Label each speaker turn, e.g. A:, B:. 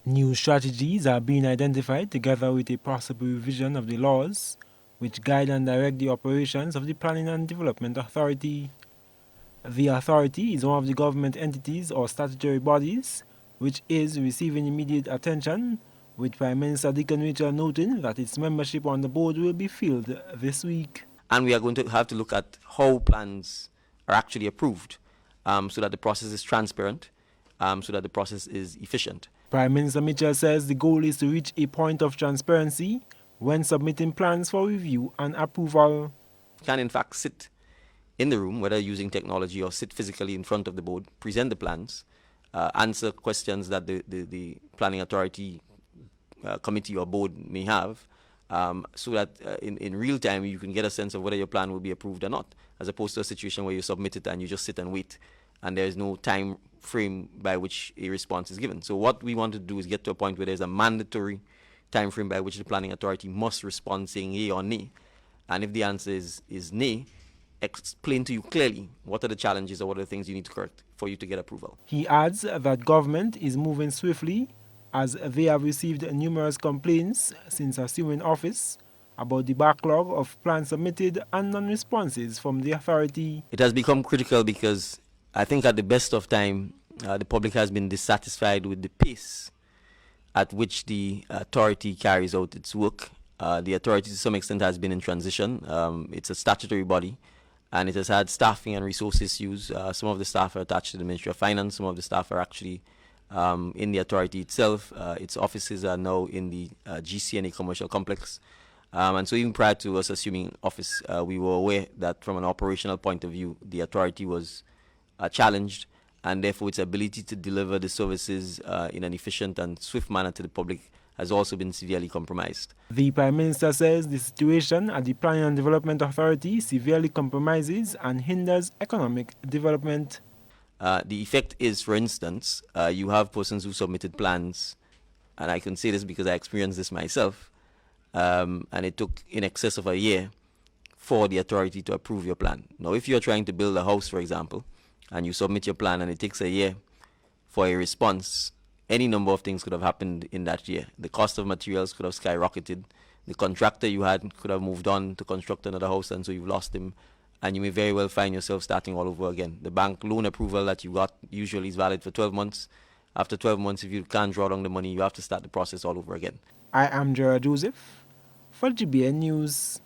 A: New strategies are being identified together with a possible revision of the laws which guide and direct the operations of the Planning and Development Authority. The authority is one of the government entities or statutory bodies which is receiving immediate attention, with Prime Minister Dickon Mitchell noting that its membership on the board will be filled this week.
B: And we are going to have to look at how plans are actually approved, so that the process is transparent, so that the process is efficient.
A: Prime Minister Mitchell says the goal is to reach a point of transparency when submitting plans for review and approval.
B: Can in fact sit in the room, whether using technology or sit physically in front of the board, present the plans, answer questions that the planning authority committee or board may have, so that in real time you can get a sense of whether your plan will be approved or not, as opposed to a situation where you submit it and you just sit and wait and there is no time frame by which a response is given. So what we want to do is get to a point where there's a mandatory time frame by which the planning authority must respond saying yea or nay. And if the answer is nay, explain to you clearly what are the challenges or what are the things you need to correct for you to get approval.
A: He adds that government is moving swiftly as they have received numerous complaints since assuming office about the backlog of plans submitted and non-responses from the authority.
B: It has become critical because I think at the best of time, the public has been dissatisfied with the pace at which the authority carries out its work. The authority to some extent has been in transition. It's a statutory body and it has had staffing and resource issues. Some of the staff are attached to the Ministry of Finance, some of the staff are actually in the authority itself. Its offices are now in the GCNA commercial complex. And so even prior to us assuming office, we were aware that from an operational point of view, the authority was challenged, and therefore its ability to deliver the services in an efficient and swift manner to the public has also been severely compromised.
A: The Prime Minister says the situation at the Planning and Development Authority severely compromises and hinders economic development.
B: The effect is, for instance, you have persons who submitted plans, and I can say this because I experienced this myself, and it took in excess of a year for the authority to approve your plan. Now, if you're trying to build a house, for example, and you submit your plan and it takes a year for a response, any number of things could have happened in that year. The cost of materials could have skyrocketed. The contractor you had could have moved on to construct another house, and so you've lost him. And you may very well find yourself starting all over again. The bank loan approval that you got usually is valid for 12 months. After 12 months, if you can't draw down the money, you have to start the process all over again.
A: I am Gerard Joseph for GBN News.